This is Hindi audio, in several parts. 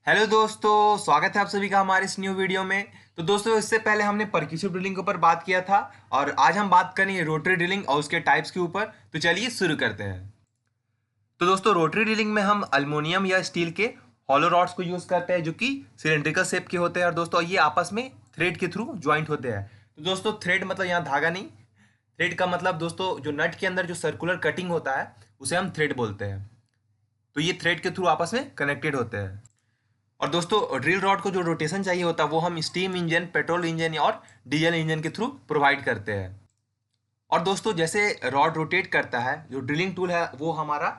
हेलो दोस्तों, स्वागत है आप सभी का हमारे इस न्यू वीडियो में। तो दोस्तों, इससे पहले हमने परक्यूसिव ड्रिलिंग के ऊपर बात किया था और आज हम बात करेंगे रोटरी ड्रिलिंग और उसके टाइप्स के ऊपर। तो चलिए शुरू करते हैं। तो दोस्तों, रोटरी ड्रिलिंग में हम अल्युमिनियम या स्टील के हॉलो रॉड्स को यूज करते हैं जो कि सिलेंड्रिकल शेप के होते हैं और दोस्तों ये आपस में थ्रेड के थ्रू ज्वाइंट होते हैं। तो दोस्तों, थ्रेड मतलब यहाँ धागा नहीं, थ्रेड का मतलब दोस्तों जो नट के अंदर जो सर्कुलर कटिंग होता है उसे हम थ्रेड बोलते हैं। तो ये थ्रेड के थ्रू आपस में कनेक्टेड होते हैं। और दोस्तों, ड्रिल रॉड को जो रोटेशन चाहिए होता है वो हम स्टीम इंजन, पेट्रोल इंजन और डीजल इंजन के थ्रू प्रोवाइड करते हैं। और दोस्तों, जैसे रॉड रोटेट करता है, जो ड्रिलिंग टूल है वो हमारा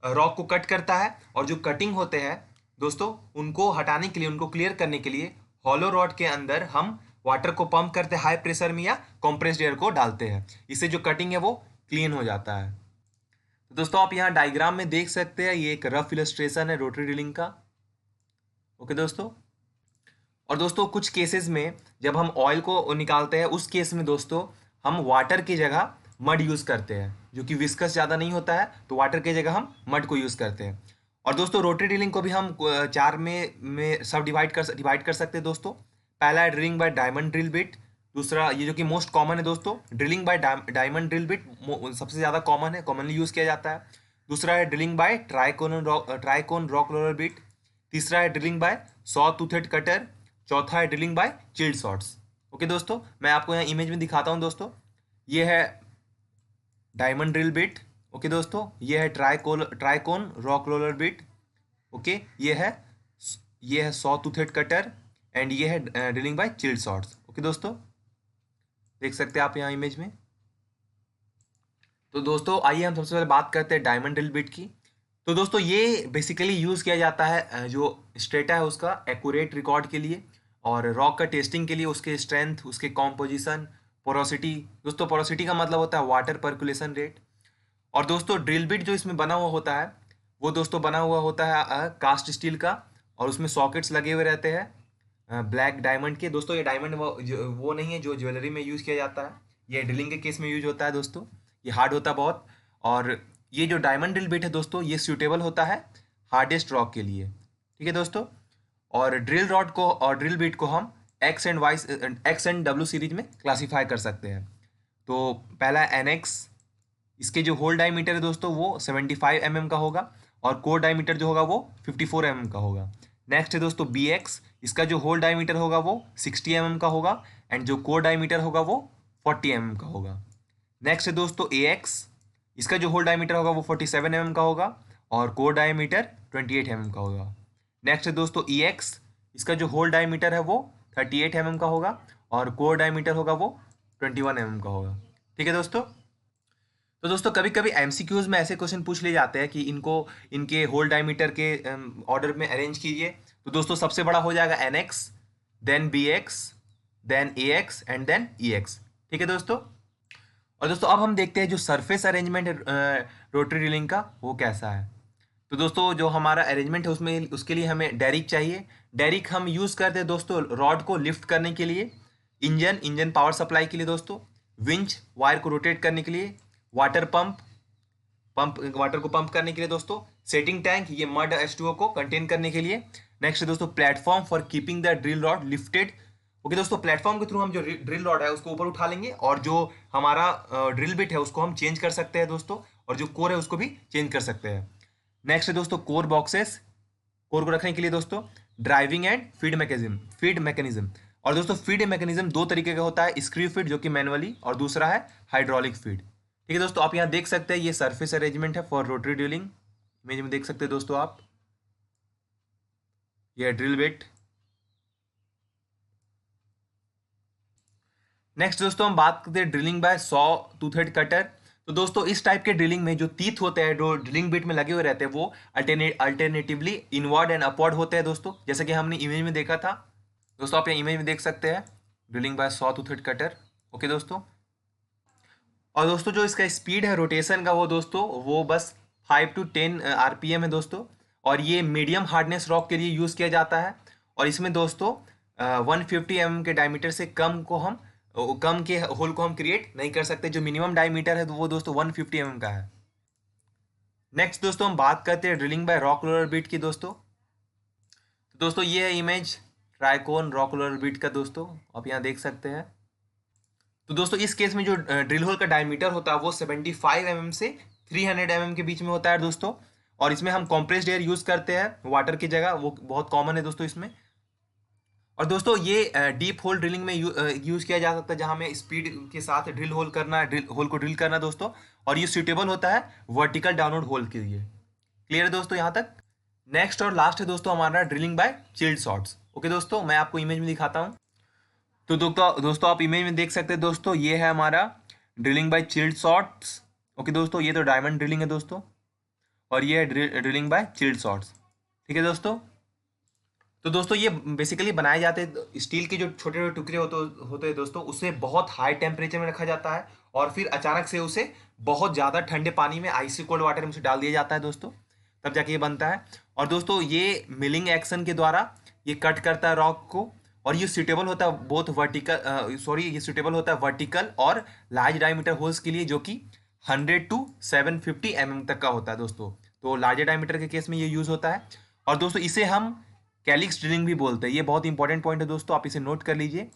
रॉक को कट करता है और जो कटिंग होते हैं दोस्तों उनको हटाने के लिए, उनको क्लियर करने के लिए हॉलो रॉड के अंदर हम वाटर को पंप करते हैं हाई प्रेशर में या कंप्रेस्ड एयर को डालते हैं। इससे जो कटिंग है वो क्लीन हो जाता है। तो दोस्तों, आप यहाँ डायग्राम में देख सकते हैं, ये एक रफ इलस्ट्रेशन है रोटरी ड्रिलिंग का। ओके दोस्तों। और दोस्तों, कुछ केसेस में जब हम ऑयल को निकालते हैं उस केस में दोस्तों हम वाटर की जगह मड यूज़ करते हैं, जो कि विस्कस ज़्यादा नहीं होता है, तो वाटर की जगह हम मड को यूज़ करते हैं। और दोस्तों, रोटरी ड्रिलिंग को भी हम चार में सब डिवाइड कर सकते हैं दोस्तों। पहला है drilling by diamond drill bit. दूसरा, ये जो कि मोस्ट कॉमन है दोस्तों, drilling by diamond drill bit सबसे ज़्यादा कॉमन है, कॉमनली यूज़ किया जाता है। दूसरा है drilling by tricone rock roller bit. तीसरा है drilling by saw toothed cutter. चौथा है drilling by chilled shots. Okay दोस्तों, मैं आपको यहाँ इमेज में दिखाता हूँ दोस्तों। ये है डायमंड ड्रिल बिट। ओके दोस्तों, ये है tricone rock roller bit. Okay, ये है सॉ टूथेड कटर एंड ये है drilling by chilled shots. Okay दोस्तों, देख सकते हैं आप यहाँ इमेज में। तो दोस्तों, आइए हम सबसे पहले बात करते हैं डायमंड ड्रिल बिट की। तो दोस्तों, ये बेसिकली यूज़ किया जाता है जो स्ट्रेटा है उसका एक्यूरेट रिकॉर्ड के लिए और रॉक का टेस्टिंग के लिए, उसके स्ट्रेंथ, उसके कॉम्पोजिशन, पोरोसिटी। दोस्तों, पोरोसिटी का मतलब होता है वाटर पर्कुलेशन रेट। और दोस्तों, ड्रिल बिट जो इसमें बना हुआ होता है वो दोस्तों बना हुआ होता है कास्ट स्टील का और उसमें सॉकेट्स लगे हुए रहते हैं ब्लैक डायमंड के। दोस्तों, ये डायमंड वो नहीं है जो ज्वेलरी में यूज़ किया जाता है, ये ड्रिलिंग के केस में यूज होता है दोस्तों। ये हार्ड होता है बहुत। और ये जो डायमंड ड्रिल बिट है दोस्तों, ये सूटेबल होता है हार्डेस्ट रॉक के लिए। ठीक है दोस्तों। और ड्रिल रॉड को और ड्रिल बिट को हम एक्स एंड डब्ल्यू सीरीज में क्लासीफाई कर सकते हैं। तो पहला एन एक्स, इसके जो होल डायमीटर है दोस्तों वो 75 mm का होगा और कोर डायमीटर जो होगा वो 54 mm का होगा। नेक्स्ट है दोस्तों बी एक्स, इसका जो होल डायमीटर होगा वो 60 mm का होगा एंड जो कोर डायमीटर होगा वो 40 mm का होगा। नेक्स्ट है दोस्तों ए एक्स, इसका जो होल डायमीटर होगा वो 47 mm का होगा और कोर डायमीटर 28 mm का होगा। नेक्स्ट है दोस्तों ई एक्स, इसका जो होल डायमीटर है वो 38 mm का होगा और कोर डायमीटर होगा वो 21 mm का होगा। ठीक है दोस्तों। तो दोस्तों, कभी कभी एमसीक्यूज में ऐसे क्वेश्चन पूछ लिए जाते हैं कि इनको इनके होल डायमीटर के ऑर्डर में अरेंज कीजिए। तो दोस्तों, सबसे बड़ा हो जाएगा N X, then B X, then A X and then E X. ठीक है दोस्तों। और दोस्तों, अब हम देखते हैं जो सरफेस अरेंजमेंट है रोटरी ड्रिलिंग का वो कैसा है। तो दोस्तों, जो हमारा अरेंजमेंट है उसमें उसके लिए हमें डेरिक चाहिए। डेरिक हम यूज़ करते हैं दोस्तों रॉड को लिफ्ट करने के लिए, इंजन पावर सप्लाई के लिए दोस्तों, विंच वायर को रोटेट करने के लिए, वाटर वाटर को पंप करने के लिए दोस्तों, सेटिंग टैंक, ये मड H2O को कंटेन करने के लिए। नेक्स्ट है दोस्तों platform for keeping the drill rod lifted. Okay दोस्तों, प्लेटफॉर्म के थ्रू हम जो ड्रिल रॉड है उसको ऊपर उठा लेंगे और जो हमारा ड्रिल बिट है उसको हम चेंज कर सकते हैं दोस्तों, और जो कोर है उसको भी चेंज कर सकते हैं। नेक्स्ट है दोस्तों कोर बॉक्सेस, कोर को रखने के लिए दोस्तों, ड्राइविंग एंड फीड मैकेनिज्म। और दोस्तों, फीड मैकेनिज्म दो तरीके का होता है, स्क्रू फीड जो कि मैनुअली और दूसरा है हाइड्रोलिक फीड। ठीक है दोस्तों, आप यहाँ देख सकते हैं ये सरफेस अरेंजमेंट है फॉर रोटरी ड्रिलिंग। इमेज में देख सकते हैं दोस्तों आप, ये ड्रिल बिट। नेक्स्ट दोस्तों, हम बात करते हैं drilling by saw toothed cutter. तो दोस्तों, इस टाइप के ड्रिलिंग में जो टीथ होते हैं जो ड्रिलिंग बिट में लगे हुए रहते हैं वो अल्टरनेटिवली इनवर्ड एंड अपवर्ड होते हैं दोस्तों, जैसे कि हमने इमेज में देखा था। दोस्तों, आप यहाँ इमेज में देख सकते हैं drilling by saw toothed cutter. Okay दोस्तों। और दोस्तों, जो इसका स्पीड है रोटेशन का वो दोस्तों वो बस 5 to 10 RPM है दोस्तों। और ये मीडियम हार्डनेस रॉक के लिए यूज़ किया जाता है। और इसमें दोस्तों 150 mm के डायमीटर से कम के होल को हम क्रिएट नहीं कर सकते। जो मिनिमम डायमीटर है तो वो दोस्तों 150 mm का है। नेक्स्ट दोस्तों, हम बात करते हैं drilling by rock roller bit की दोस्तों। तो दोस्तों ये है image tricone rock roller bit का दोस्तों, आप यहाँ देख सकते हैं। तो दोस्तों इस केस में जो ड्रिल होल का डायमीटर होता है वो 75 mm से 300 mm के बीच में होता है दोस्तों। और इसमें हम कॉम्प्रेस्ड एयर यूज़ करते हैं वाटर की जगह, वो बहुत कॉमन है दोस्तों इसमें। और दोस्तों ये डीप होल ड्रिलिंग में यूज़ किया जा सकता है, जहाँ हमें स्पीड के साथ ड्रिल होल करना है, ड्रिल होल को ड्रिल करना दोस्तों। और ये सूटेबल होता है वर्टिकल डाउनवर्ड होल के लिए। क्लियर है दोस्तों यहाँ तक। नेक्स्ट और लास्ट है दोस्तों हमारा drilling by chilled shots. Okay दोस्तों, मैं आपको इमेज में दिखाता हूँ। तो दोस्तों आप इमेज में देख सकते हैं दोस्तों, ये है हमारा drilling by chilled shots. Okay दोस्तों, ये तो डायमंड ड्रिलिंग है दोस्तों, और ये है ड्रिलिंग बाय चिल्ड शॉट्स। ठीक है दोस्तों। तो दोस्तों ये बेसिकली बनाए जाते हैं, स्टील के जो छोटे छोटे टुकड़े होते हैं दोस्तों, उसे बहुत हाई टेम्परेचर में रखा जाता है और फिर अचानक से उसे बहुत ज़्यादा ठंडे पानी में, आइसी कोल्ड वाटर में उसे डाल दिया जाता है दोस्तों, तब जाके ये बनता है। और दोस्तों ये मिलिंग एक्शन के द्वारा ये कट करता है रॉक को। और ये सूटेबल होता है बोथ ये सूटेबल होता है वर्टिकल और लार्ज डायमीटर होल्स के लिए, जो कि 100 to 750 mm तक का होता है दोस्तों। तो लार्ज डायमीटर के केस में ये यूज़ होता है। और दोस्तों इसे हम कैलिक्स ड्रिलिंग भी बोलते हैं। ये बहुत इंपॉर्टेंट पॉइंट है दोस्तों, आप इसे नोट कर लीजिए,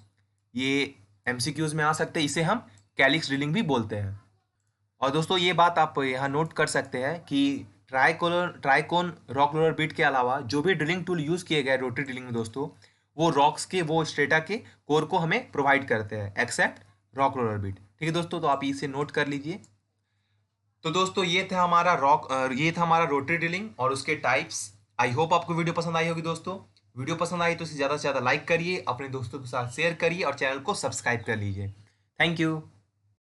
ये MCQs में आ सकते हैं। इसे हम कैलिक्स ड्रिलिंग भी बोलते हैं। और दोस्तों ये बात आप यहाँ नोट कर सकते हैं कि ट्राइकोन रॉक रोलर बीट के अलावा जो भी ड्रिलिंग टूल यूज़ किए गए रोटरी ड्रिलिंग में दोस्तों, वो रॉक्स के, वो स्ट्रेटा के कोर को हमें प्रोवाइड करते हैं, एक्सेप्ट रॉक रोलर बीट। ठीक है दोस्तों, तो आप इसे नोट कर लीजिए। तो दोस्तों ये था हमारा रोटरी ड्रिलिंग और उसके टाइप्स। आई होप आपको वीडियो पसंद आई होगी दोस्तों। वीडियो पसंद आई तो इसे ज़्यादा से ज़्यादा लाइक करिए, अपने दोस्तों के साथ शेयर करिए और चैनल को सब्सक्राइब कर लीजिए। Thank you.